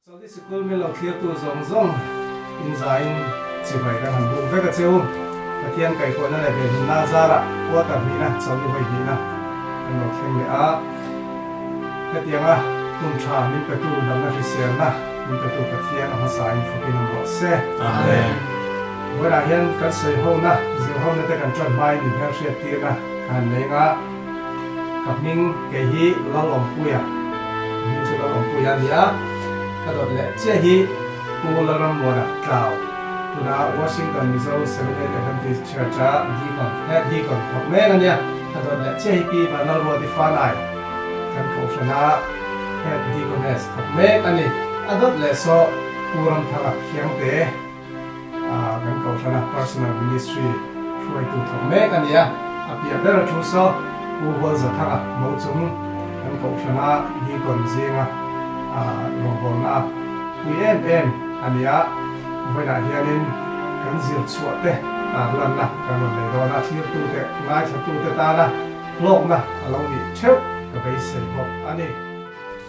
Chawlhni Sikul mi lo thlir tu zong in zain chibai kan han bung veka cheu pathian kai ko na le be na zara wa ta hi na chawlhni vai hi na kan lo thleng le a hetianga tum tha min pe tu dam na risial na min pe tu pathian ama sain fokin mo se amen wala hian kan sei ho na zil ho na te kan tran mai ni her hriat tir na kan lenga kapning ke hi lalom puya min chu lalom puya nia kadot le che hi pularam mora tau tuna Washington Mizo SDA Adventist Church a di kon thok me ania kadot le che hi pi banal ro di fanai kan ko shana head di kon es thok me ani adot le so puram thaka khiang te kan ko shana personal ministry shoi tu thok me ania apia bera thu so pu hol za thaka mo chung kan ko shana di kon zinga rong na em ania vai na hianin kan zir chuate lan na kan le ro na thir tu te ngai sa tu te ta na lok na alo ni cheu ka bai sei bo ani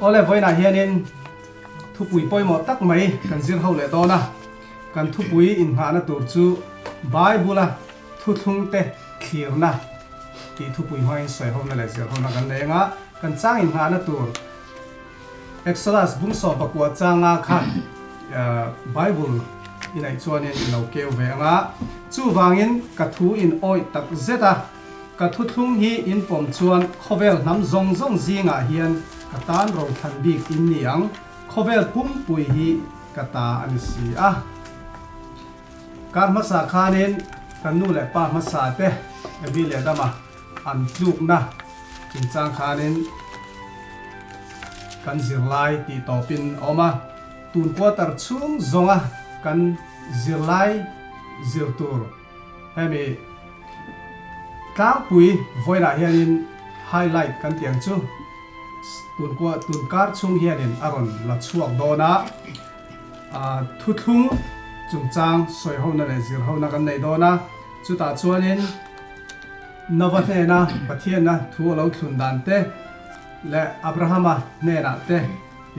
ole vai na hianin thu pui poi mo tak mai kan zir ho le do na kan thu pui in ha na tur chu bible thu thung te thlir na ti thu pui hoi sei ho na le zir ho na kan lenga kan chang in ha na tur Exodus bung so bakwa changa kha Bible in ai chuanin in lo keu ve anga chu wangin ka thu in oi tak zeta ka thu thlung hi in pom chuan khovel nam zong zong zinga hian ka tan ro than bik in niang khovel pum pui hi ka ta an si a kar ma sa khanin kan nu le pa ma sa te bi le dama an tluk na in chang khanin kan Zirlai ti topin oma tun quarter chung zonga kan Zirlai zirtur hemi tlang pui voina hianin highlight kan tiang chu tun kar chung hianin aron la chuak dona thu thung chung chang soi ho na le zir ho na kan nei dona chu ta chuanin navathe na pathian na thu lo thun dan te le Abrahama ne na te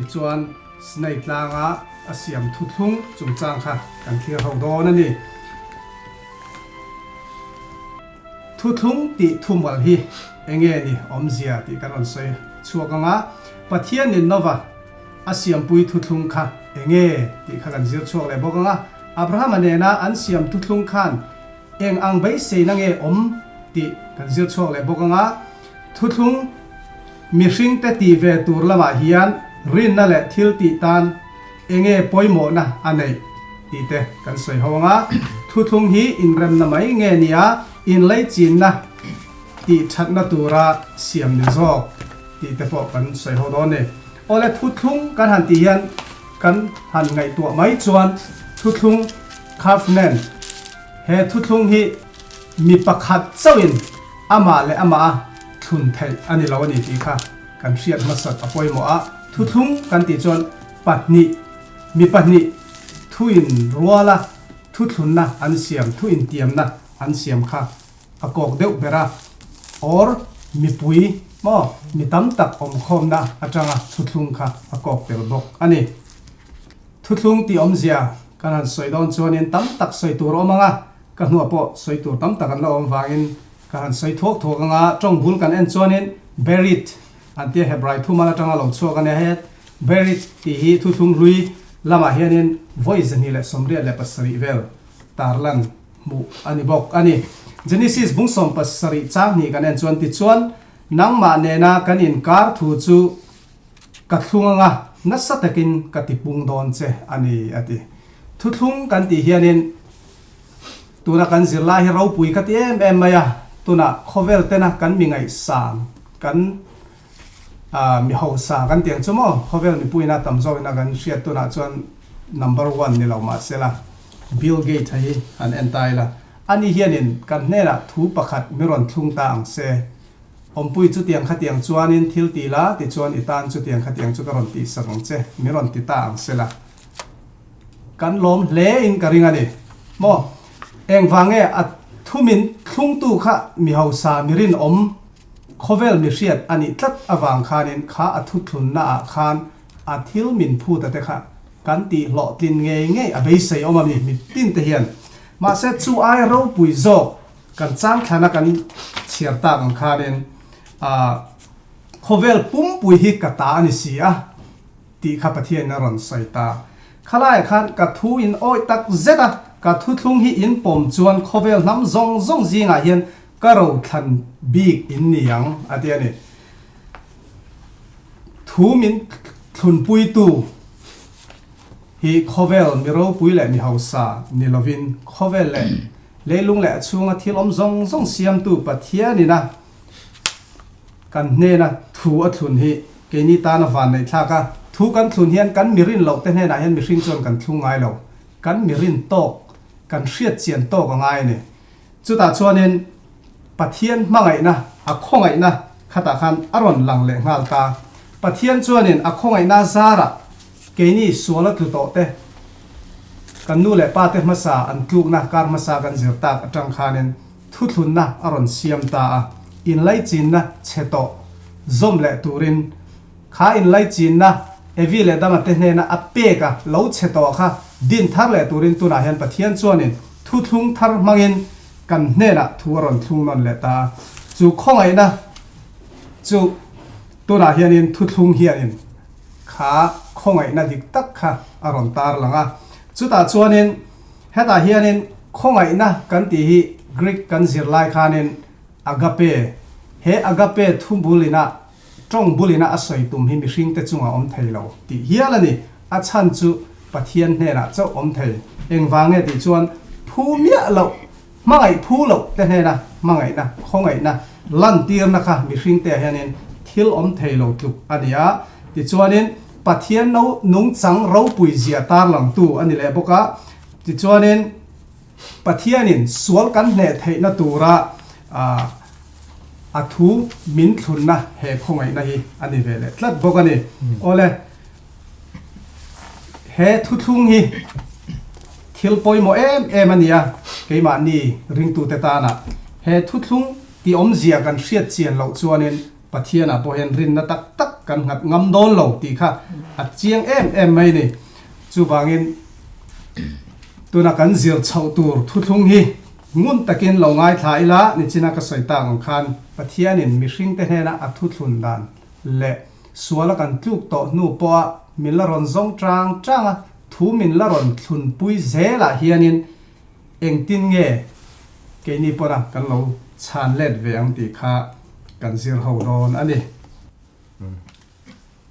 i chuan snei tlanga asiam thu thung chung chang kha kan thlir ho do na ni thu thung ti thumal hi enge ni omzia ti kan on sei chuakanga pathian ni nova asiam pui thu thung kha enge ti kha kan zir chuak le bokanga Abrahama ne na an siam thu thung khan eng ang bai sei na nge om ti kan zir chuak le bokanga thu thung mishing te ti ve tur lama hian rin na le thil ti tan enge poimo na anei ti te kan sei hawanga thu thung hi in rem na mai nge nia in lei chin na ti that na tura siam ni zok ti te pho kan sei ho do ne ole thu thung kan han ti hian kan han ngai tu mai chuan thu thung covenant he thu thung hi mi pakhat chawin ama le ama thun thei ani lo ni ti kha kan hriat masat apoi mo a thu thung kan ti chon patni mi patni thu in ruala thu thun na an siam thu in tiam na an siam kha akok deuh bera or mi pui mo mi tam tak om khom na atanga thu thung kha akok tel bok ani thu thung ti om zia kan han soi don chuanin tam tak soi tur omanga ka hnu po soi tur tam tak an lo om wangin kan sei thok thokanga tong bul kan en chuanin berit antia hebrai thumala tanga lo chuak ane het berit ti hi thu thung lui lama hianin voice ni le somria le pasari vel tarlan mu ani bok ani Genesis bungsom pasari chang ni kan en chuan ti chuan nangma ne na kan in kar thu chu ka thlunganga nasatakin ka ti pung don che ani ati thu thung kan ti hianin tuna kan Zirlai hi ro pui ka ti em maya tuna khovel tena kan mi ngai sam kan mi ho sa kan tiang chumo khovel mi puina tam zo na kan hriat tuna chuan number 1 ni lo ma sela Bill Gates hi an entai la ani hianin kan nela thu pakhat miron thlung ta ang se ompui chu tiang kha tiang chuanin thil ti la ti chuan itan chu tiang kha tiang chu karon ti sarong che miron ti ta ang sela kan lom le in karinga ni mo eng wange at thumin thlung tu kha mi ho sa mirin om khovel mi hriat ani tlat awang khanin kha athu thlun na khan athil min phu ta te kha kan ti lo tin nge a be sei oma mi tin te hian ma se chu ai ro pui zo kan chang thana kan chiarta kan khanen khovel pum pui hi kata ani sia ti kha pathian na ron saita khalai khan ka thu in oi tak zeta ka thu thung hi in pom chuan khovel nam zong zong zinga hian ka ro than big in niang atiani thu min thun pui tu hi khovel miro pui le mi hausa ni lovin khovel le leilung le chunga thilom zong zong siam tu pathian ni na kan ne na thu a thun hi ke ni ta na van nei thaka thu kan thun hian kan mirin lo te ne na hian mi hring chon kan thu ngai lo kan mirin tok kan hriat chian tok ngai ne chuta chuanin pathian mangai na a khongai na khata khan aron lang le ngal ta pathian chuanin a khongai na zara ke ni suala tu to te kan nu le pa te masa an tluk na kar masa kan zirta atang khanin thu thun na aron siam ta a in lai chin na cheto zom le turin kha in lai chin na evi le dama te ne na ape ka lo cheto kha din thar le turin tu na hian pathian chuanin thu thung thar mangin kan ne na thu aron thung non le ta chu khongai na chu tu na hianin thu thung hianin kha khongai na dik tak kha aron tar langa chuta chuanin heta hianin khongai na kan ti hi Greek kan zirlai khanin agape he agape thumbulina trong bulina asoi tum hi mi hring te chunga om theilo ti hialani a chan chu pathian hne na chaw om thei engwange ti chuan phu mia lo mangai phu lo te hne na mangai na khongai na lan tir na kha mi hring te hianin thil om theilo tuk ania ti chuanin pathian no nung chang ro pui zia tar lang tu ani le boka ti chuanin pathianin sual kan hne thei na tura a thu min thun na he khongai na hi ani vele tlat bokani ole he thu thung hi thil poi mo em ania keima ni ring tu te ta na he thu thung ti om zia kan hriat chian lo chuanin pathiana po hen rin na tak tak kan ngat ngam don lo ti kha a chiang em mai ni chu wangin tuna kan zir chau tur thu thung hi ngun takin lo ngai thai la ni china ka soita ng khan pathianin mi hring te hena a thu thun dan le suala kan tluk to nu po min la ron zong tranga thu min la ron thun pui zela hianin engtin nge ke ni pora kan lo chan let ve ang ti kha kan zir ho don ani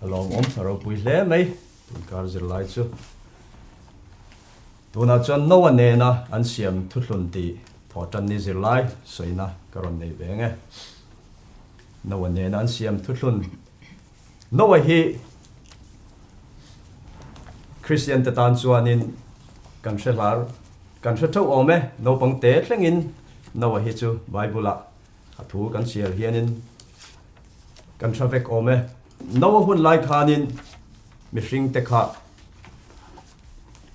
along om ro pui le mai tun kar zirlai chu tuna chon no ane na an siam thu hlun ti thotan ni zirlai soina karon nei venge no ane na an siam thu hlun no hi Christian te tan chuanin kan hrelar kan hre tho ome no pang te thlengin no hi chu bible a thu kan sial hianin kan travek ome no hun lai khanin mi hring te kha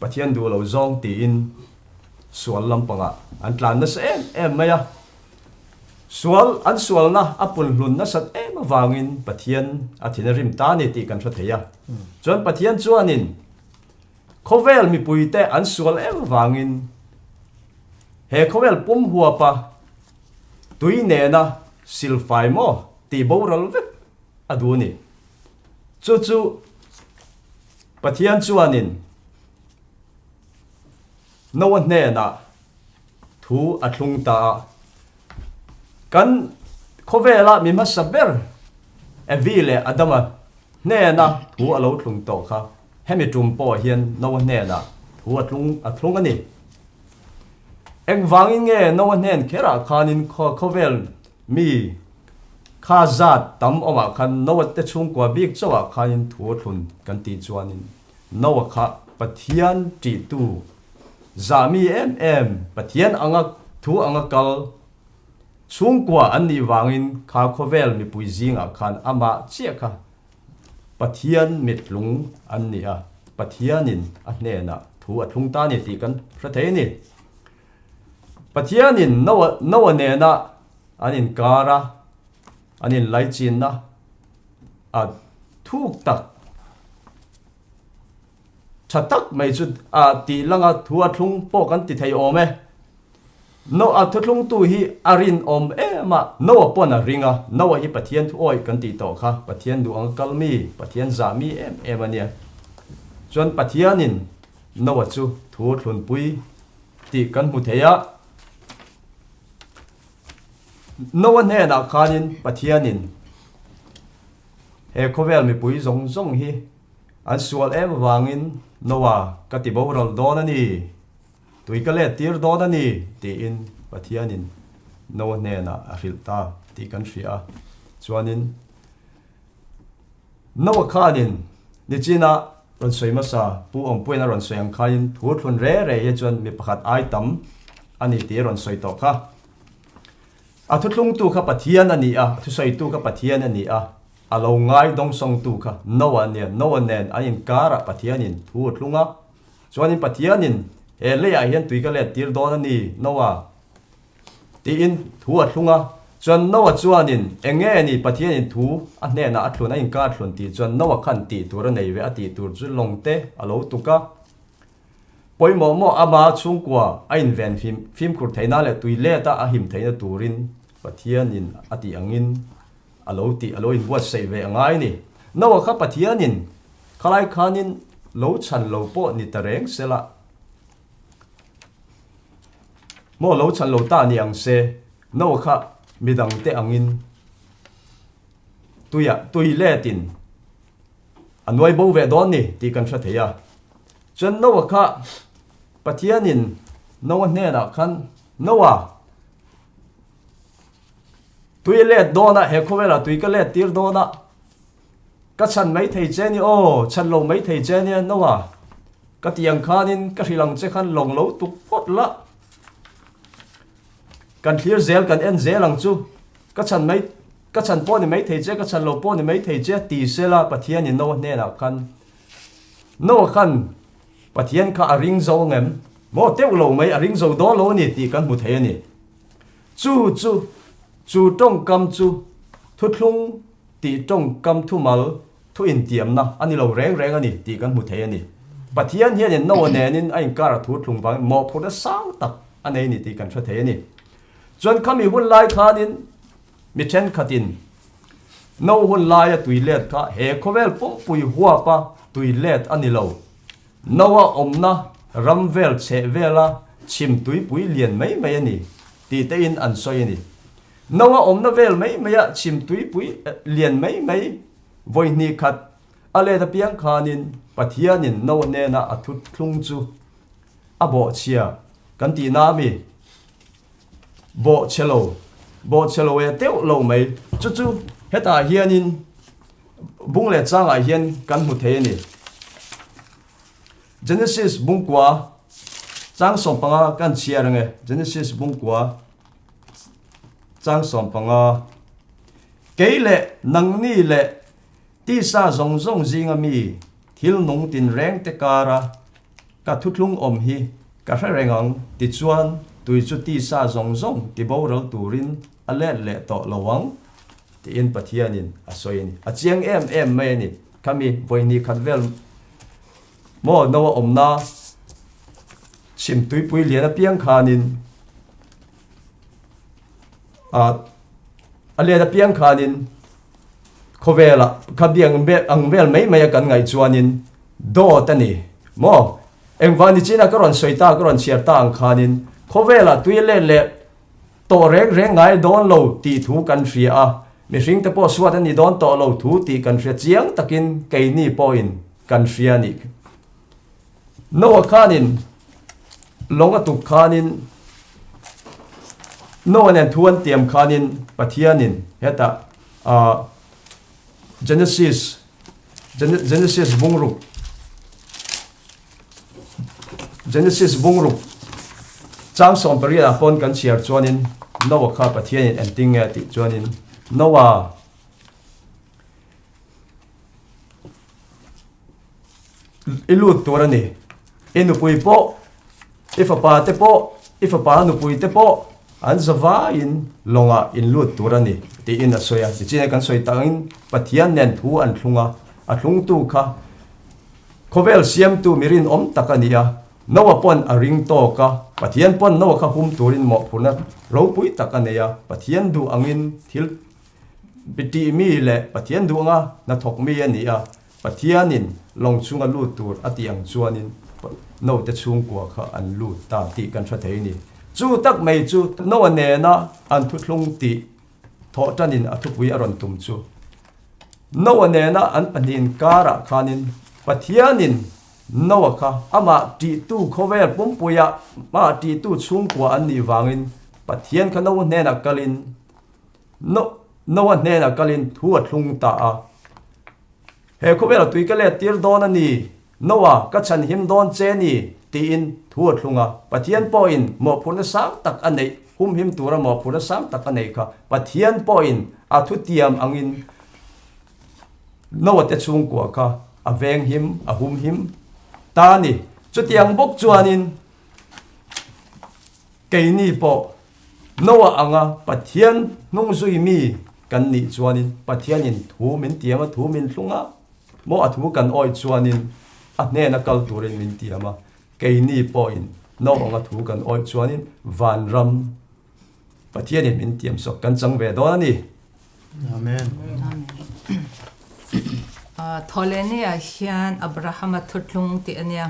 pathian du lo zong ti in sual lampanga an tlan na se em maya sual an sual na apun hlun na sat em wangin pathian athina rim ta ni ti kan theya chon pathian chuanin khovel mi puite an sual em wangin he khovel pum huwa pa tui ne na silfai mo ti boral ve aduni chu pathian chuanin no one ne na thu atlung ta kan khovela mi ma saber evile adama ne na thu alo tlung to kha hemi tum po hian no one ne na thu atlung ani engwangin nge no one nen khera khanin khovel mi kha zat tam oma khan no te chung kwa bik chawa khanin thu thlun kan ti chuanin no kha pathian ti tu zami em pathian anga thu anga kal chungkwa anni wangin kha khovel mi puizinga khan ama chia kha pathian mitlung anni a pathianin a hnena thu athung ta ni ti kan hrathei ni pathianin no ne na anin kara anin laichin na a thuk tak chatak mai chu ti langa thua thlung po kan ti thei ome no thuthlung tu hi arin om ma no pon a ringa no hi pathian thu oi kan ti to kha pathian du angkal mi pathian zami em ania chuan pathianin no chu thu thlun pui ti kan mu theya no ne na khanin pathianin he khovel mi pui zong hi an sual em wangin nowa katibo rol don ani tuika le tir don ani ti in pathianin no ne na ahilta ti kan ria chuanin nowa khanin ni china ron soima sa pu ong puina ron soyang khain thur thun re ye chuan mi pakhat ai tam ani ti ron soi to kha a thutlung tu kha pathian ani thu soi tu kha pathian ani alo ngai dong song tu kha no one nen ain kara pathianin thu thlunga chuanin pathianin e le a hian tuika le tir don ani nowa ti in thu thlunga chuan nowa chuanin enge ani pathianin thu a hne na athlun a in kar thlun ti chuan nowa khan ti tur nei ve ati tur chu longte alo tuka poimo mo ama chungkwa ain ven phim khur theina le tuile ta a him theina turin pathianin ati angin alo in buat sei ve angai ni nowa kha pathianin khalai khanin lo chan lo po ni tareng sela mo lo chan lo ta ni ang se nowa kha midang te angin tuile tin anwai bo ve don ni ti kan tha theya chen nowa kha pathianin nowa hne na khan nowa tuile dona he khovela tuika le tir dona ka chan mai thei che ni chan lo mai thei che ni nowa ka tiang khanin ka hrilang che khan long lo tuk pot la kan clear zel kan en zelang chu ka chan po ni mai thei che ka chan lo po ni mai thei che ti sela pathian in no ne na khan pathian kha aring zo ngem mo teu lo mai aring zo do lo ni ti kan mu thei ni chu tong kam chu thuthlung ti tong kam thu mal thu in tiam na ani lo reng ani ti kan mu thei ani pathian hian in no ne nin ain kar thuthlung wang mo phoda sang tak anei ni ti kan tha thei ani chuan khami hun lai khanin mi then khatin no hun lai a tuilet kha he khovel pum pui huwa pa tuilet ani lo nowa omna ramvel che vela chim tui pui lian mai ani ti te in an soi ani nowa omna vel mai ya chim tui pui lian mai voi ni khat ale da piang khanin pathianin no ne na athut thlung chu abo chia kan ti na mi bo chelo e teu lo mai chu heta hianin bung le changa hian kan mu the ni Genesis bungkwa chang som panga kan chiar nge Genesis bungkwa chang som panga keile nangni le ti sa zong zinga mi thil nong tin reng te kara ka thutlung om hi ka rengang ti chuan tui chu ti sa zong ti boral turin ale le to lowang ti in pathianin asoin a chiang em mai ni kami voini khatvel mo no omna chim tui pui lian a piang khanin ale da piang khanin khovela khabiang be angvel mai kan ngai chuanin do tani mo engwani china karon soita karon chiarta ang khanin khovela tuile le to reng ngai don lo ti thu kan ria mi ring te po suat ani don to lo thu ti kan ria chiang takin kei ni point kan ria ni no khanin longa tu khanin no an thuan tiam khanin pathianin heta Genesis bungruk chang som paria pon kan chiar chuanin nowa kha pathianin ending nge ti chuanin nowa ilut turani inu pui po ifapa te po ifapa nu pui te po an zawa in longa in lut turani ti in asoya ti chine kan soi tangin pathian nen thu an thlunga a thlung tu kha khovel siam tu mirin om takania nawa pon aring to ka pathian pon nawa kha hum turin mo phuna ro pui takania pathian du angin thil biti mi le pathian du nga na thok mi ania pathianin long chunga lu tur atiang chuanin no te chung kwa kha an lu ta ti kan tha thei ni chu tak mai chu no ne na an thu thlung ti tho tanin athupui aron tum chu no ne na an panin kara khanin pathianin no kha ama ti tu khovel pumpuya ma ti tu chung kwa an ni wangin pathian kha no ne na kalin no ne na kalin thu thlung ta a he khovel tui ka le tir don ani nowa ka chan him don che ni ti in thu thlunga pathian po in mo phun sam tak anei hum him tura mo phun sam tak anei kha pathian po in a thu tiam angin nowa te chung kwa kha aveng him a hum him ta ni chu tiang bok chuanin keini po nowa anga pathian nung zui mi kan ni chuanin pathianin thu min tiama thu min thlunga mo athu kan oi chuanin a ne na kal turin min tiama keini point no anga thu kan oi chuanin van ram pathianin min tiam sok kan chang ve do ani amen tholeni a hian abraham thutlung ti ania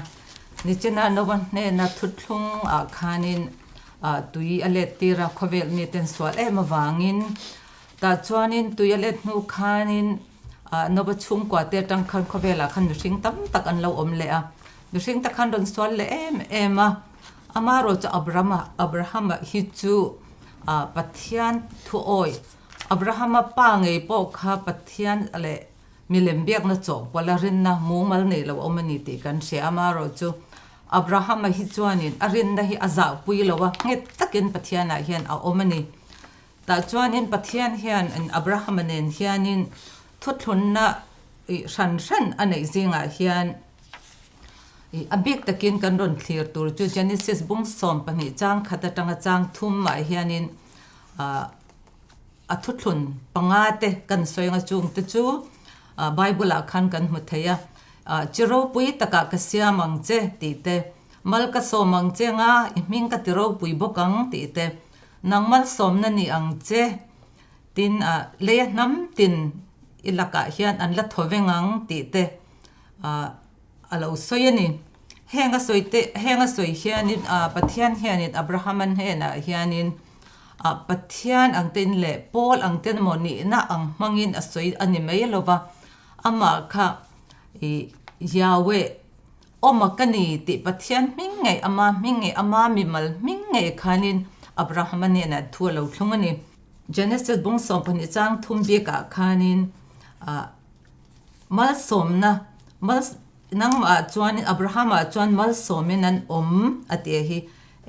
nichena noban ne na thutlung a khanin tui alet tira khovel ni ten swal e mawangin ta chuanin tui alet nu khanin noba chung kwa te tang khan khovela khan ring tam tak an lo om le a ring ta khan don swal le em a amaro cha abraham hi chu pathian thu oi abraham pa ngei po kha pathian ale milem biak na chok wala rin na mumal nei lo omani ti kan se amaro chu abraham hi chuanin arin na hi aza pui lowa nget takin pathiana hian a omani ta chuanin pathian hian an abraham nen hianin thutlunna ran anei zinga hian abik takin kan ron clear tur chu Genesis bung som pani chang khata tanga chang thum ma hianin a thutlun pangate kan soinga chung te chu bible a khan kan muthaya chiro pui taka kasya mangche ti te malka so mangche nga iming ka tiro pui bokang ti te nangmal somna ni angche tin le nam tin ilaka hian an la thovengang ti te alo soyani henga soi hianin pathian hianin abrahaman hena hianin pathian ang tin le pol ang tin moni na ang mangin asoi ani meilova ama kha yawe omakani ti pathian mingai ama mimal mingai khanin abrahaman hena thualo thlungani Genesis bung som pani chang thumbi ka khanin mal somna mal nang chuan abraham chuan mal somenan ate hi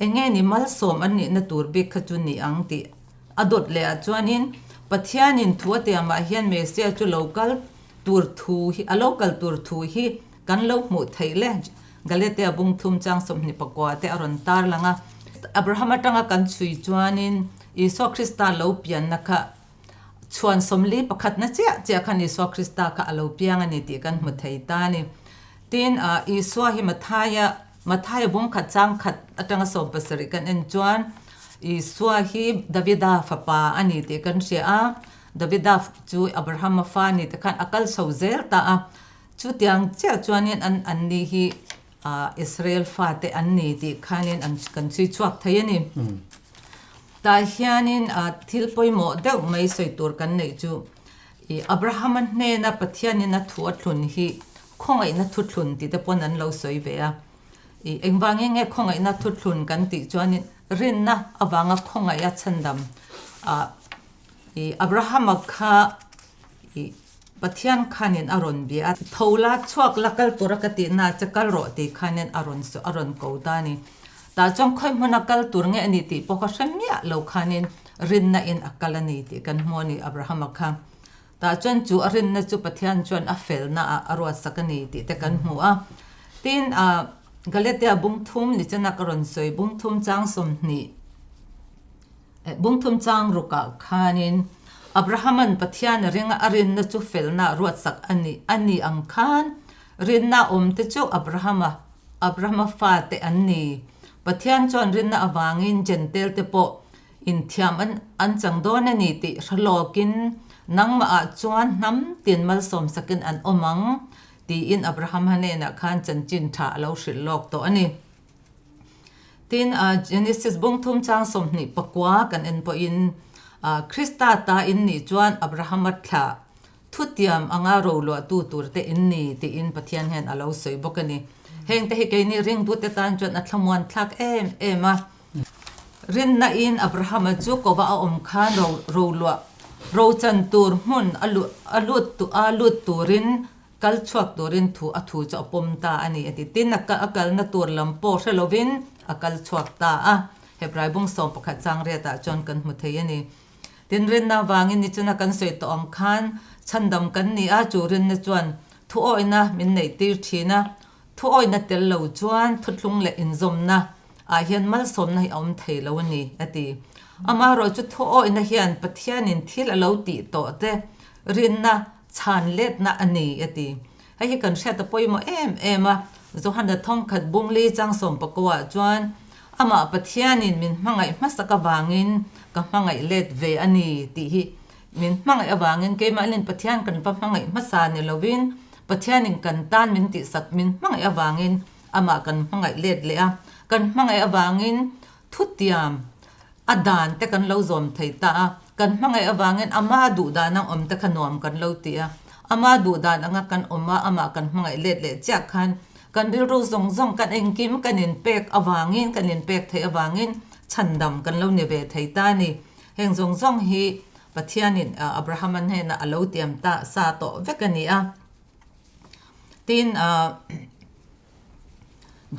enge ni mal som an ni na tur be khachuni angti adot le chuanin pathianin thuate ama hian me se chu local tur thu hi a local tur thu hi kan lo mu theile galete bung thum chang somni pakwa te aron tar langa abraham atanga kan chui chuanin iso krista lo pian nakha chuan somli pakhat na che khan iso krista ka alo piang ani ti kan mu thei ta ni tin iso hi mathaya bung khat chang khat atanga som pasari kan en chuan iso hi davida fapa ani ti kan sia davida chu abraham fa ni te khan akal sozer ta chu tiang che chuanin an ni hi israel fa te an ni ti khanin an kan chui chuak thai ani ta hianin thil poimo deuh mai soitur kan nei chu abraham ne na pathianin na thuathlun hi khongai na thuthlun ti te pon an lo soi ve a engwange nge khongai na thuthlun kan ti chuanin rin na awanga khongai a chandam abraham kha pathian khanin aron bi a thola chuak lakal turakati na chakal ro ti khanin aron ko dani ta chong khoi munakal turnge ani ti pokha shamya lo khanin rin na in akalani ti kan moni abraham kha ta chon chu arin na chu pathian chon a fel na arwa sakani ti te kan mu a tin galetia bungthum ni chana karon soi bungthum chang som ni bungthum chang ruka khanin abrahaman pathian ringa arin na chu fel na ruat sak ani ang khan rin na te chu Abrahama fa te an ni pathian chuan rin na awangin gentle te po in thiam an chang don ani ti ralokin nangma a chuan nam tin mal som sakin an omang ti in Abraham hane na khan chan chin tha lo hril lok to ani tin Genesis bung thum chang som ni pakwa kan en po in Krista ta in ni chuan Abraham tha thutiam anga ro lo tu tur te in ni ti in pathian hen alo soi bokani heng te hi ke ni ring bu te tan chuan athlamuan thlak em a rin na in Abraham chu ko ba om khan ro ro chan tur mun alut turin kal chuak turin thu athu cha pom ta ani ati tin akal na tur lampo hrelovin akal chuak ta a hebrai bung som pakhat chang re ta chon kan mu thei ani tin rin na wangin ni chuna kan soi to om khan chandam kan ni a churin na chuan thu oina min nei tir thina thu oina tel lo chuan thutlung le inzom na a hian mal som na hi om thei lo ni ati ama ro chu thu oina hian pathian in thil alo ti to te rin na chan let na ani ati hai hi kan hret poimo em a zo han da thong khat bung li chang som pakwa chuan ama pathian in min mangai masaka wangin ka mangai let ve ani ti hi min mangai awangin ke malin pathian kan pa mangai masa ni lovin pathian in kan tan min ti sak min mangai awangin ama kan mangai let le a kan mangai awangin thutiam adan te kan lo zom thei ta kan mangai awangin ama du da nang om te khanom kan lo ti a ama du da anga kan oma ama kan mangai let le cha khan kan ri ro zong kan engkim kan in pek awangin kan in pek thei awangin chandam kan lo ne ve thei ta ni heng zong hi pathian in Abraham an he na alo tiam ta sa to vekani a tin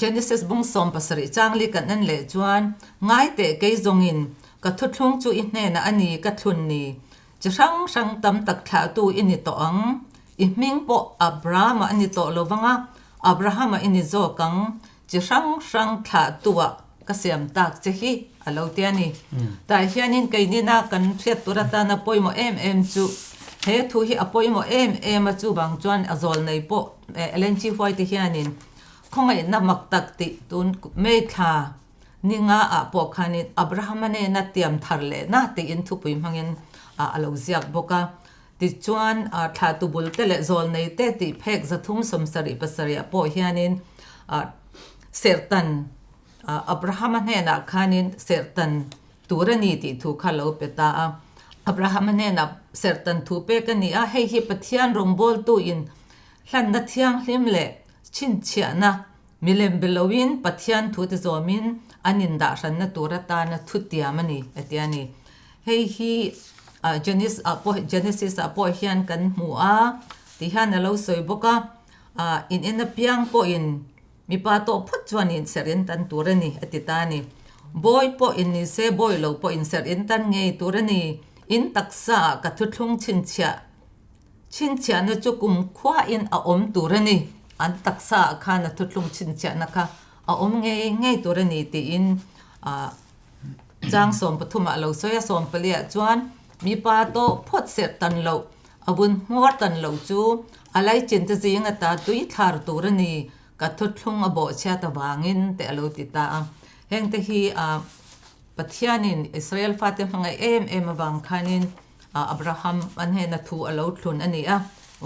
Genesis bung som pasari changli kan an le chuan ngai te ke zongin ka thuthlung chu i hne na ani ka thlun ni chi sang tam tak thla tu ini to ang i ming po Abraham ani to lovanga Abraham ini zo kang chi sang thla tuwa ka siam tak che hi alo tiani ta hianin ke ni na kan thiat turata na poimo em chu he thu hi apoimo em a chu bang chuan azol nei po elenchi hoi te hianin khongai na mak tak ti tun me tha ninga a po khanin Abraham ne na tiam thar le na ti in thu pui mangin alo ziak boka ti chuan tha tu bul te le zol nei te ti phek zathum somsari pasari po hianin sertan Abraham ne na khanin sertan turani ti thu khalo peta Abraham ne na sertan thu pe kani a hei hi pathian rombol tu in hlan na thiang hlim le chin chia na milem belowin pathian thu te zomin anin da ran na turata na thutia mani atiani hei hi Genesis apo hian kan mu a ti han lo soi boka in a piang po in mi pa to phut chuan in serin tan turani atitani boy po in ni se boy lo po in serin tan ngei turani in taksa ka thuthlung chin chia na chukum khwa in a om turani an taksa khana thutlung chin cha naka a om nge turani ti in jang som pathuma lo soya som palia chuan mi pa to phot set tan lo abun muar tan lo chu alai chin te jinga ta tui thar turani ka thutlung abo cha ta wangin te alo ti ta heng te hi pathianin Israel fate hanga em awang khanin Abraham an he na thu alo thlun ani a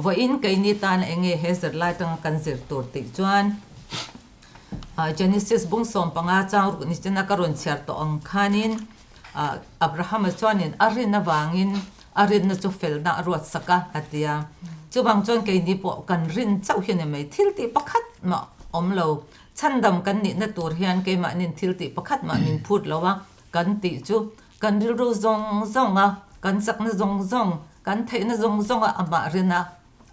wa in kai ni tan enge he Zirlai tang kan zir tur ti chuan Genesis bung som panga chang ru ni chana karon char to ang khanin Abraham chuanin arin na wangin arin na chu fel na ruat saka atia chu bang chuan kai ni po kan rin chau hian mai thil ti pakhat ma omlo chandam kan ni na tur hian ke ma nin thil ti pakhat ma min phut lowa kan ti chu kan ru zong a kan sak na zong kan thei na zong a ama rina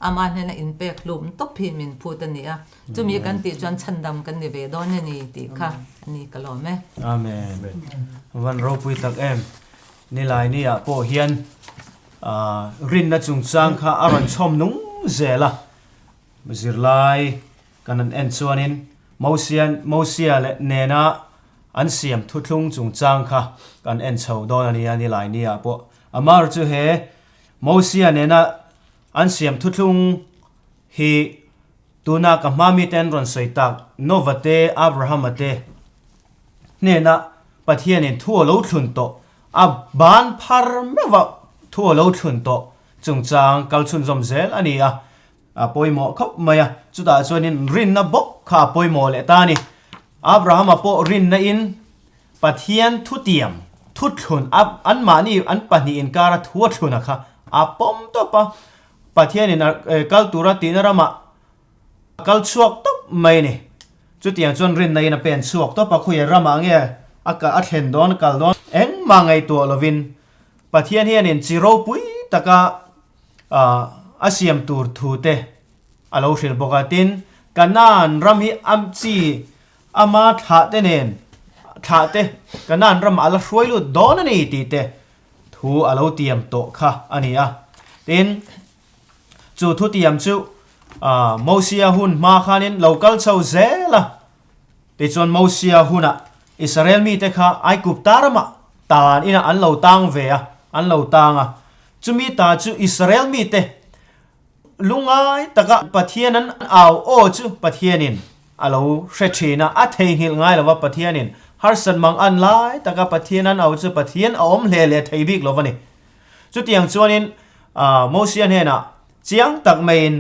ama na in pek lum to phi min phutania chumi kan ti chuan chandam kan ni ve don ni ti kha ani kalome amen van ro pui tak em ni lai ni a po hian rin na chung chang kha aron chom nung zela Zirlai kanan en chuanin Mosia le nena an siam thutlung chung chang kha kan en chho don ani lai ni a po amar chu he Mosia nena an siam thutlung hi tuna ka mami ten ron soitak novate Abrahamate ne na pathian in thu lo thun to a ban phar mewa thu lo thun to chungchang kalchun zom zel ania a poimo khop maya chuta chuanin rin na bok kha poimo le ta ni Abraham apo rin na in pathian thu tiam thu thun ab an mani an pani in kara thu thuna kha apom to pa pathian in kal tura tinarama kal chuak to mai ni chu tiang chon rin na in a pen chuak to pa khuya rama nge aka a thlen don kal don eng ma ngai to lovin pathian hian in chiro pui taka asiam tur thu te alo hril bokatin kanan ram hi amchi ama tha te nen tha te kanan ram ala hruailu don ani ti te thu alo tiam to kha ania tin chu thu tiam chu Mosia hun ma khanin local chau zela te chon Mosia huna Israel mi te kha ai kup tarama tan ina an lo tang ve a an lo tanga chumi ta chu Israel mi te lungai taka pathianan aw o chu pathianin alo hretina a thei hil ngai lawa pathianin harsan mang an lai taka pathianan aw chu pathian om hle le thei bik lovani chu tiang chuanin Mosian hena chiang tak main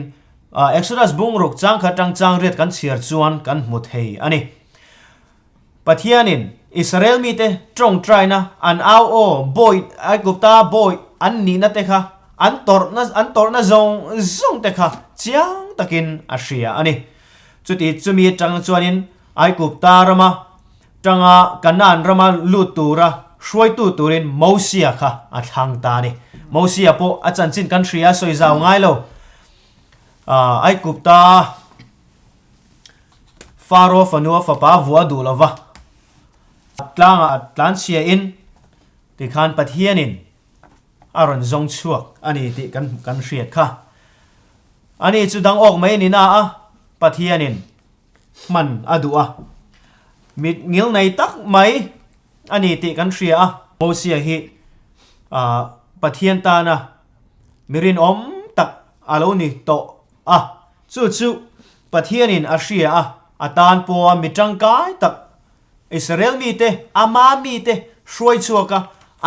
Exodus bungruk chang khatang chang ret kan chiar chuan kan mu thei ani pathianin Israel mi te trong try na an aw o boy ai gupta boy an ni na te kha an tor na zong te kha chiang takin ashia ani chuti chumi chang chuanin ai gupta rama tanga kanan rama lutura hruai tu turin Mosia kha a thang ta ni Mosia po a chan chin kan thria soi zaw ngai lo ai gupta faro fanua fapa vua du lova tlan chia in ti khan pathianin aron zong chuak ani ti kan hriat kha ani chu dang ok mai ni na a pathianin man adua mit ngil nei tak mai ani ti kan hria a Mosia hi pathian ta na mirin om tak alo ni to chu pathianin a hria a atan po mitang kai tak Israel mi te ama mi te hruai chuaka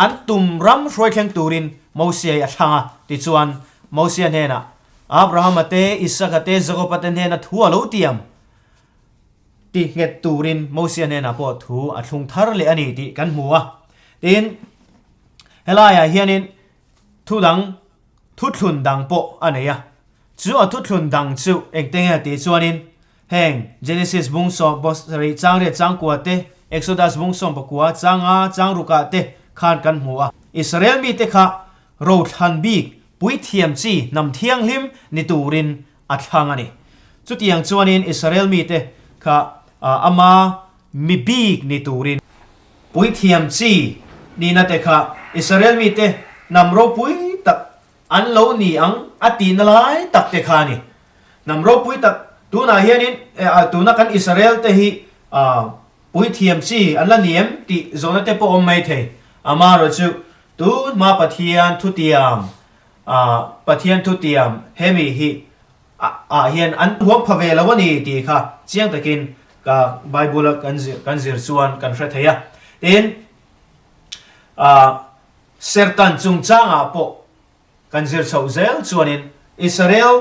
an tum ram hruai thleng turin Mosia a thanga ti chuan Mosia hena Abraham ate Isaac ate Jacob ate hena thu alo tiam ti nget turin Mosia hena po thu a thlung thar le ani ti kan hmuwa tin helaya hianin thu thlun dang po aneya chu a thu thlun dang chu engtenga ti chuanin heng Genesis bungso bosari changre changkwa te Exodus bungso bakwa changa changruka te khan kan hmuwa Israel mi te kha ro than bik pui thiam chi nam thiang hlim ni turin a thangani chu tiang chuanin Israel mi te kha ama mi bik ni turin pui thiam chi ni na te kha Israel mi te nam ro pui tak an lo ni ang ati na lai tak te khani nam ro pui tak tuna hianin tuna kan Israel te hi pui thiam chi an la niam ti zona te po om mai the ama ro chu tu ma pathian thu tiam hemi hi hian an huam phave lawani ti kha chiang takin ka Bible kan zir chuan kan hre theya tin sertan chungchanga po kan zir chho zel chuanin Israel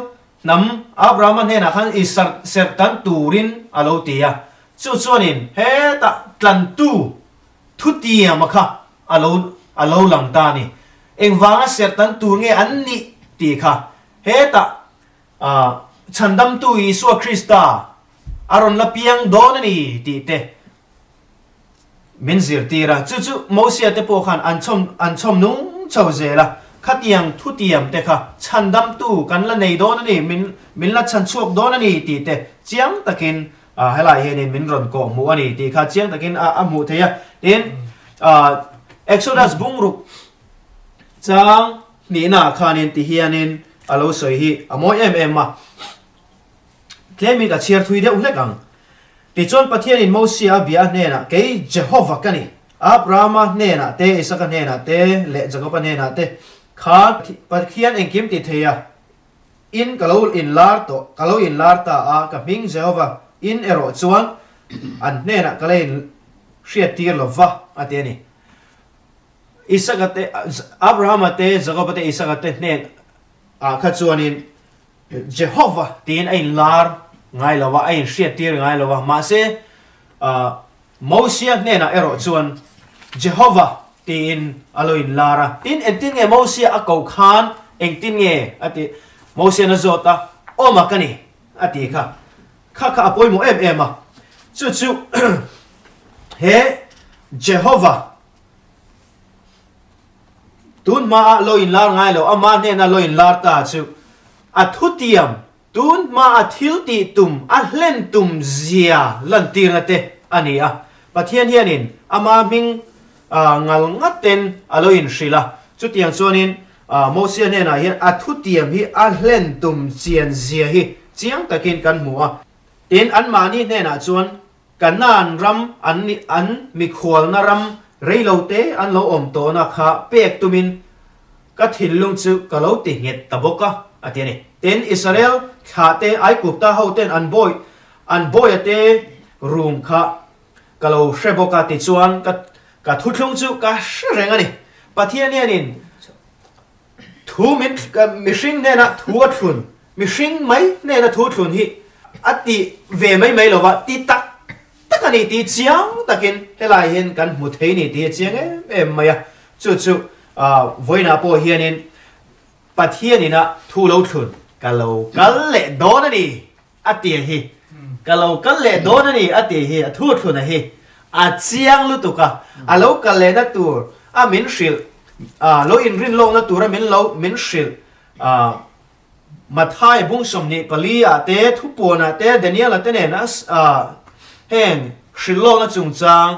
nam Abraham hena khan sertan turin alo tia chu chuanin he ta tlan tu thu tiam kha alo lang ta ni engwanga sertan tur nge an ni ti kha he ta chandam tu Isu Krista aron la piang don ni ti te min zir tira chu Mosia te po khan an chom nung chau zela khatiang thu tiam te kha chandam tu kan la nei don ni min la chan chuak don ni ti te chiang takin helai henin min ron ko mu ani ti kha chiang takin a mu theya tin Exodus bungruk chang ni na khanin ti hianin alo soi hi amoi ma tlemi ka chiar thui de ulekang ti chon pathianin Mosia bia hne na ke Jehovah kani Abraham hne na te Isaac hne na te le Jacob hne na te kha pathian engkim ti theya in kalau in lar to kalau in lar ta a ka ming Jehovah in ero chuan an ne na kalein hriat tir lova ate ni Isakate Abraham ate Jacob ate Isakate ne a kha chuanin Jehovah tin ein lar ngai lova ein hriat tir ngai lova ma se Moses ne na ero chuan Jehovah tin aloin lara tin entin nge Moses a kau khan engtin nge ati Moses na zota oma kani ati kha apoi mo em a chu he Jehovah tun ma loin lar ngai lo ama ne na loin lar ta chu athutiam tun ma athilti tum ahlen tum zia lan tirate ania pathian hianin ama ming ngal ngaten aloin shrila chutiang chuanin Moses ne na hian athutiam hi ahlen tum chian zia hi chiang takin kan mua tin an mani ne na chuan kanan ram an mi khwal na ram reilote an lo om to na kha pek tumin ka thillung chu ka lo ti nget taboka atiani ten Israel khate ai kupta hoten an boy ate room kha ka lo sheboka ti chuan ka thutlung chu ka shrengani pathian hianin thu min ka mishing ne na thu athun mishing mai ne na thu thun hi ati ve mai lova ti takani ti chiang takin helai hen kan mu thei ni ti chiang em maya chu voina po hianin pathianina thu lo thun kalau kal le don ani ati hi kalau kal le don ani ati hi thu thun hi a chiang lu tuka alo kal le na tur a min shil lo in rin lo na tur a min shil Mathai bung somni pali ate thupona te Daniel ate ne na heng shilo na chungchang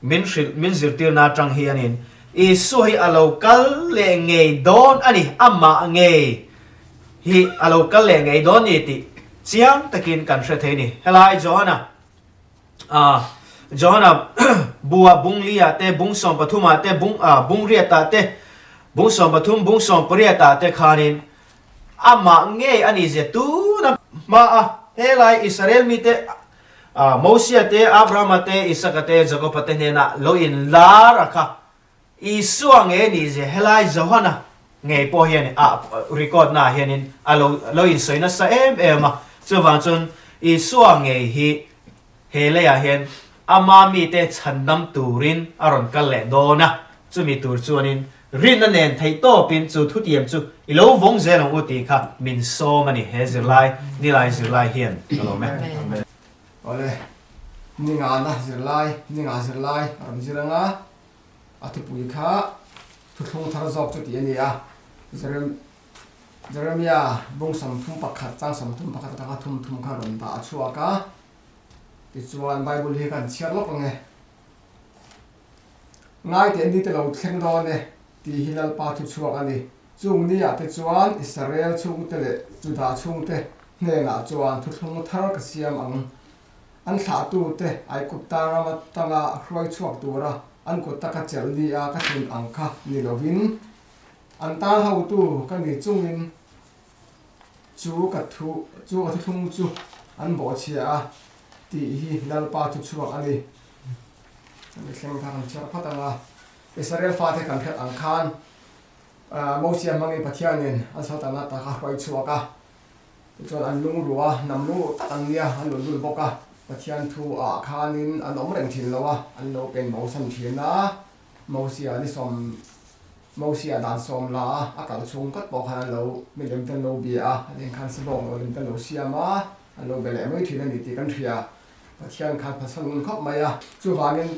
min zirtir na tang hianin isu hi alo kal le ngei don ani amma ngei hi alo kal le ngei don ni ti chiang takin kan hre thei ni helai Johana bua bung lia te bung som pathuma te bung ria ta te bung som pathum bung som priya ta te khanin amma nge ani je tu na ma helai Israel mi te Moses te Abraham te Isaac te Jacob te ne na lo in la rakha isuang nge ni je helai Johana nge po hian record na hianin lo in soina sa ma chuwang chun isuang nge hi hele ya hian ama mi te chandam turin aron kal le do na chumi tur chuanin rin na nen thei to pin chu thu tiam chu ilo vong ze long uti kha min so mani he Zirlai ni lai Zirlai hian alo me ole ninga na Zirlai am ziranga atupui kha thuthung thar jok chu ti ani a Jeremia bung sam thum pakhat chang sam thum pakhat ta thum kha ron ta chuaka ti chuan Bible hi kan chiar lok nge ngai te ni te lo thleng do ne ti hilal pa thu chuak ani chung ni ya te chuan Israel chung te le Judah chung te ne na chuan thuthung thar ka siam an thla tu te ai kupta rama tanga hroi chuak tura an ko taka chel ni a ka thin angkha ni lovin an ta hau tu ka ni chungin chu ka thung chu an bo chia ti hi hilal pa thu chuak ani ani thleng thang char phatanga Israel fa te kan khat angkhan Moses mangi pathianin asatana ta kha hroi chuaka chuan an lung ruwa nam lu tangnia an lul boka pathian thu khanin an om reng thil lowa an lo pen mo san thina Moses ni som Moses dan som la akal chung kat bo khan lo milem ten lo bia an khan sabong lo lim ten lo siama an lo bele moi thina ni ti kan thia pathian khan phasan khop maya chu wangin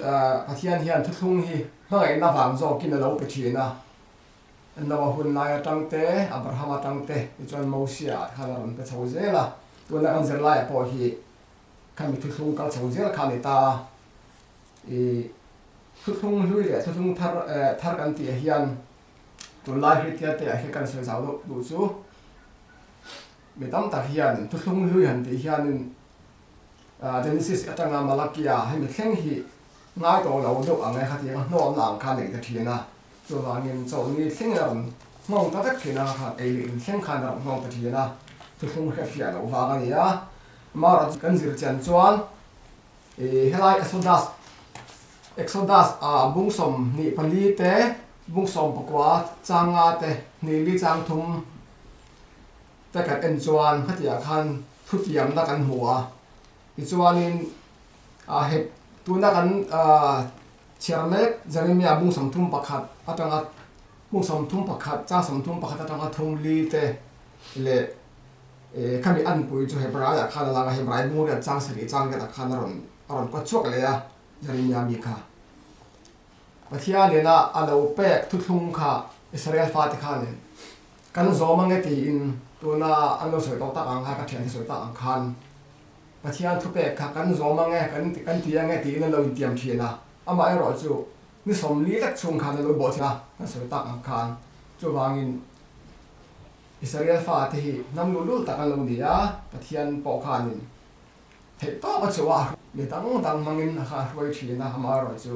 pathian hian thuthung hi hmangai na wang zo kin lo pe thina an lo hun lai tangte Abraham tangte chuan Moses khan ron pe chho zela tuna an Zirlai po hi kan mi thuthung kal chho zel khan ta thuthung hlui le thuthung thar kan ti hian tun lai hi tia te hi kan se zaw du chu mi tam tak hian thuthung hlui han ti hian Genesis atanga Malakia hi mi thleng hi ngai to lo do angai khati no am lang khan nei ta thina chu wangin chaw ni thleng ram ngong ta tak thina kha ei in thleng khan ram ngong ta thina tu thung khe fia lo wa ga ya ma ra kan zir chan chuan helai exodus bung som ni pali te bung som pakwa changa te ni li chang thum ta kan en chuan khatia khan thutiam na kan huwa i chuanin he tuna kan chairmek Jeremia bung som thum pakhat atanga bung som thum pakhat cha som thum pakhat atanga thum li te le kami an pui chu hebraya khan la hebrai bung ria chang sari chang ga khan ron ko chok le ya Jeremia mi kha pathia le na alo pek thu thung kha Israel fa te khan kan zo mangai ti in tuna alo soi to ta ang ha ka thian soi ta ang khan pathia thu pek kha kan zo mangai kan ti angai ti in lo in tiam thina ama ai ro chu ni som li lak chung khan lo bo thina kan soi ta ang khan chu wangin Israel fa te hi nam lu ta kan lo ni ya pathian po khanin thei to ka chuwa ni tang mangin kha roi thina ama ro chu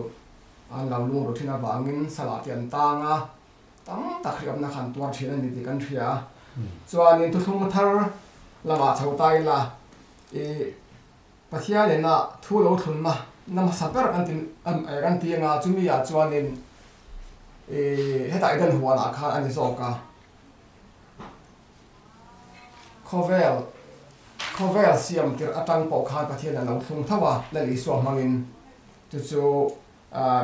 an lo lu ro thina wangin sala tian tanga tam ta khriam na khan tuar thina ni ti kan thia chuanin tu thum thar lama chho tai la pathian le na thu lo thun ma nam sapar kan ti nga chumi ya chuanin hetai dan huwa na kha ani zoka Khovel siam tir atang po khan pathian an lo thung thawa la li so mangin chu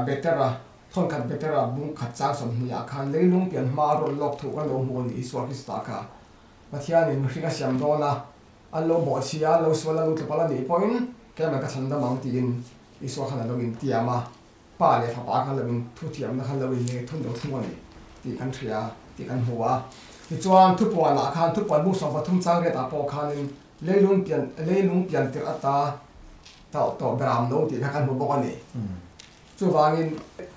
betera thon khat betera bung khat chang som ni a khan leilung pian ma ro lok thu kan lo mu ni so krista ka pathian in mhringa siam dona an lo bo chia lo so la lu pala ni point ke ma ka thanda mang tin i so khan lo in tiama pa le fa pa khan lo in thu tiam na khan lo in le thun do thung ni ti kan thria ti kan huwa ti chuan thu po na khan thu pan bu so pa thum chang re ta po khan in leilung pian tir ata to bram no ti kan bu bo ani chu wangin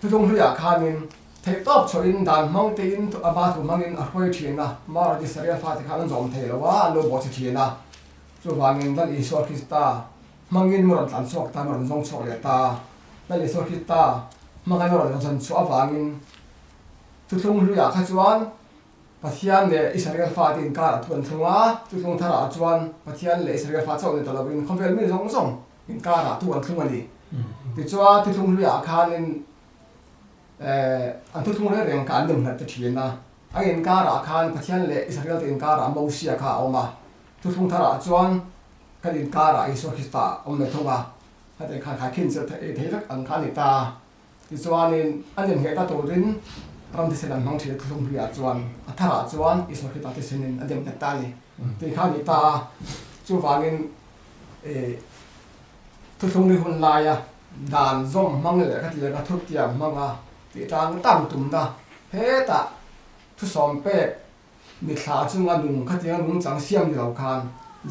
thu thung hria khanin thei top choin dan mang te in aba tu mangin a hoi thina ma ri Israel fa ti khan zom thei lo wa lo bo chi thina chu wangin dal i so krista mangin mo ran sok ta mo ran zong chok le ta dal i so krista mangai mo ran chan chu awangin thu thung hria kha chuan pathian le Israel fa tin ka thun thunga thu thung thara chuan pathian le Israel fa chau le talawin khomvel mi zong zong in ka ra tu an thung ani ti chuwa thu thung hria khanin an thu thung le reng kan dum hat thina ai in ka ra khan pathian le Israel tin ka ra mo sia kha oma thu thung thara chuan kan in ka ra iso krista om le thonga hate khan kha khin se thei lak an khan ni ta ti chuanin an in he ta to rin ram ti sen an mang thia thu thung hria chuan a thara chuan iso krista ti senin adem ta ta ni ti kha ni ta chu wangin thu thung ni hun la ya dan zom mang le ka ti ka thuk tiam manga ti tang tam tum da he ta thu som pe mi thla chunga nung ka ti nung chang siam ni lo khan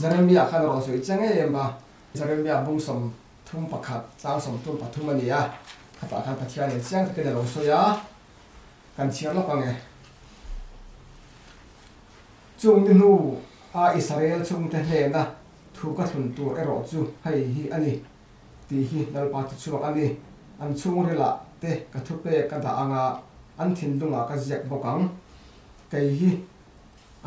Jeremia khan ro soi chang e ba Jeremia bung som thum pakhat chang som tum pathum ani ya khata khan pathian le chang ka ke lo so ya kan chiar lo pange chung ni nu a Israel chung te hle na thu ka thun tu ero chu hei hi ani ti hi dal pa chu ani an chung ri la te ka thu pe ka da anga an thin lunga ka jek bokang kai hi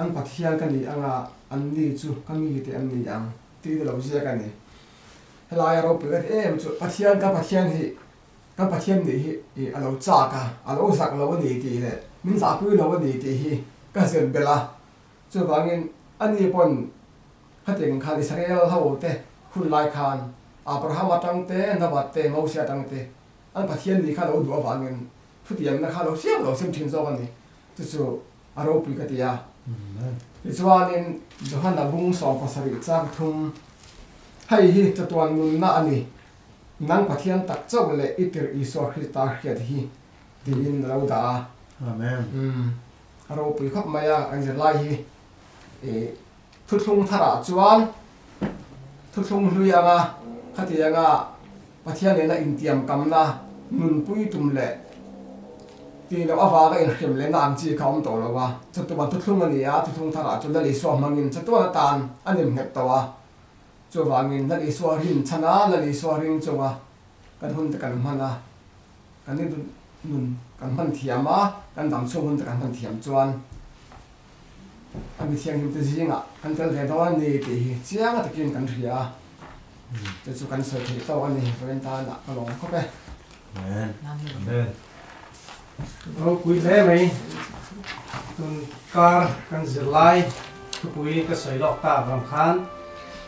an pathian ka ni anga an ni chu ka mi te an ni ang ti de lo je ka ni helai ro pe em chu pathian hi ka pathian ni hi alo cha ka alo sak lo ni ti le min sa pu lo ni ti hi ka sen bela chu bangin ani pon khateng khan Israel ho te khun lai khan Abraham atang te nabat te Moses atang te an pathian ni khan lo du awangin thutiam na khan lo siam thin zo kan ni chu aro pi ka ti ya chuanin Johanna bung so pasari chang thum hei hi chatuan mun na ani nang pathian tak chau le itir iso Krista hiat hi tin lo da amen aro pi khap maya an Zirlai hi thu thung thara chuan thu thung hlui anga khati anga pathian le na intiam kamna nun pui tum le ti lo awa ga in khem le na am chi khom to lo wa chatu ban thu thung ani ya thu thung thara chu la li so mangin chatu na tan anim hep to wa chu wangin la li so rin chana la li so ring chuwa kan hun te kan mana kan ni nun kan man thiama kan dam chu hun te kan man thiam chuan ami thiang him te zinga kan tel ve do ni ti hi chiang a takin kan ria te chu kan soi thei to ani ren ta na ka long ko pe Amen. Rồi quý lẽ mấy tuần car kan Zirlai thu quý cái sợi lọc ta vàng khan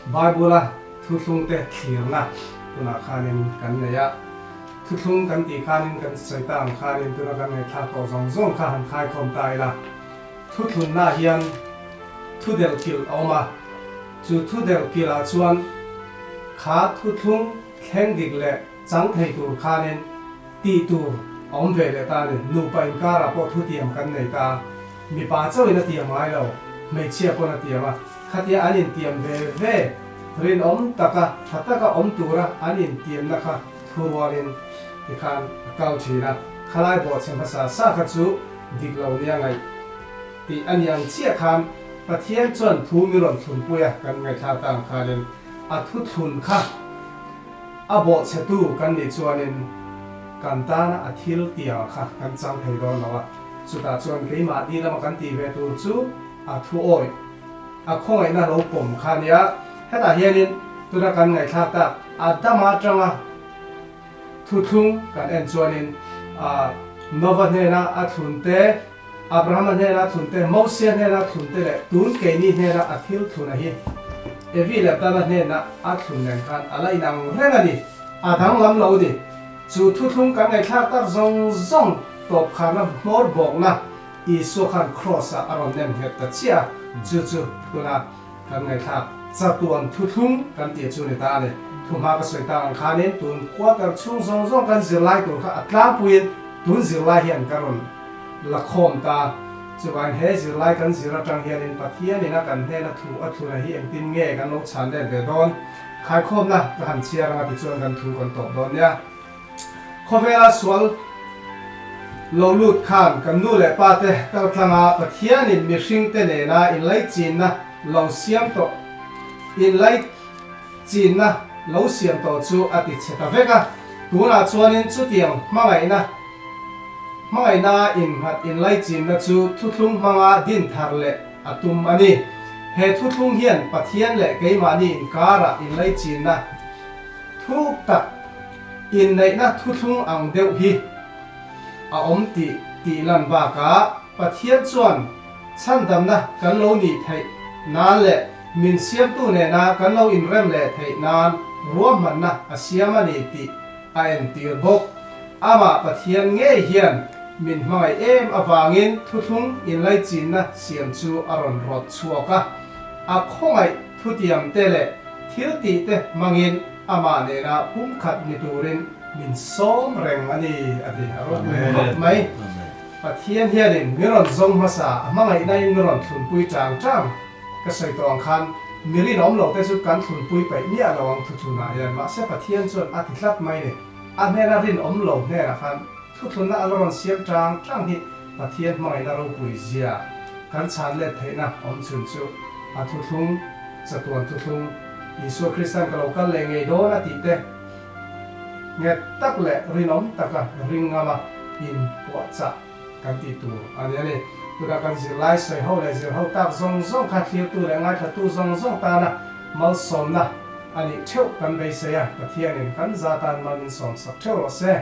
Bible thu thung te thiền na tuna khanin kan này á thu thung kan ti khanin kan sợi ta khanin tuna kan này thà to zong zong khan khai khom tai la thu thun na hian thu del kil oma chu thu del kil a chuan khá thu thung khen dik le chang thei tur khanin ti tur ông về để ta này nụ bài ca là bộ thu tiền căn này ta mi bà cháu nó tiền mai đâu mấy chia con nó tiền mà khát ya anh in tiền về rồi ông ta cả ông tu ra anh in tiền na cả thu vào lên thì khan cao chỉ na khai bộ xemภาษา sa khát chú đi lâu nha ngày thì anh yang chia khan và thiên chuẩn thu mi lon thun puya căn ngày thà tang khan lên thu thun kha bộ sẽ tu căn này cho nênกันตานะอาทิตย์เดียวค่ะกันจังเฮดอนแล้วสุดท้ายชวนกี่มาดีแล้วมากันตีเวตูจูทุโอยคงไอ้น่าเราผมคันนี้ให้ตาเฮียนินตัวนักกันไงทักตาดามาจังทุทุ่งกันเอ็นชวนินโนวันเฮนะทุนเตอับราฮัมเฮนะทุนเตโมเสสเฮนะทุนเตเลยตุนเกนี่เฮนะอาทิตย์ทุนอะไรเอวิเลตานะเฮนะทุนเงินกันอะไรนังเรื่องนี้ทั้งลำเราดิจูทุทุ่งกันไงทักตักซงตบขานะมอดบอกนะอีสุขันครอสอารมณ์เนี่ยเหตุเชียจูตัวนะกันไงทักจัตุนทุทุ่งกันเตียจูในตาเนี่ยทุ่มหากระสวยตาอังคารเนี่ยตุนขวดกับช่วงซงกันZirlaiตุนข้าอัตลาปุยตุนZirlaiเห็นกันละคมตาจูกันเฮZirlaiกันZirlaiจังเห็นปัทเทียนี่นะกันเฮนะถูอัตุนะเห็นตินเง่กันลกชันเด่นเดดอนขายคมนะกันเชียร์กันติดชวนกันถูกันตบดอนเนี่ยขอเวลาสวลเราลุดข้ามกันนู่นแหละป้าเต้ก็ทำมาปะเทียนินมีสิ่งเต้นนะอินไลจีนนะเราเสียมโตอินไลจีนนะเราเสียมโตจูอติเชตเวกะตัวน่ะชวนนินจุดเดียงมาไงนะอินไลจีนนะจูทุทุ่งมาดินทาร์เละอตุมอันนี้เฮทุทุ่งเฮียนปะเทียนเละเกยมานี่อินการะอินไลจีนนะทุกตักอินในนะทุทุ่งอังเดียวฮีอมตีลันบากาปะเทียนส่วนฉันดำนะกันโลนี่ไทยนานแหละมินเสียมตู้เนี่ยนะกันโลอินเริ่มแหละไทยนานรวมมันนะอาเซียมันนี่ตีตีบกอามาปะเทียนเงี้ยเฮียนมินไม่อวางินทุทุ่งอินไลจีนนะเสียมจูอารอนรถชัวกะคงไอทุเตียมเตเลทิลตีเตมังอินอามาเนี่ยนะพุ่มขัดนิตูรินมินซ้อมแรงอันนี้อารมณ์ไหมปะเทียนเฮียดินมิรอนซงภาษามาไงในมิรอนทุนปุยจางก็ใส่ตัวอังคันมิริน้อมเหล่าแต่สุดการทุนปุยไปเนี่ยระวังทุนนายันมาเสียปะเทียนส่วนอาทิตย์ลัดไหมเนี่ยอันนี้นะรินอมเหล่าเนี่ยนะครับทุนน่ะอารมณ์เสียบจางที่ปะเทียนมาไงนะเราปุยเสียการชานเล็ดเทนะอมชุนชุทุนจะตัวทุนยิสุคริสต์ก็เราก็เลยไงโดนอาทิตย์เตเงี้ยตักเละรินอมตักริงงามาอินปวดจะกันติตัวอันนี้นี่ตัวกันZirlaiใส่เขาเลยZirlaiตักซงขัดเทียตัวเลยง่ายขัดตัวซงตานะมาสมนะอันนี้เที่ยวกันไปเสียปะเทียนกันซาตานมันสมสักเที่ยวหรอเสีย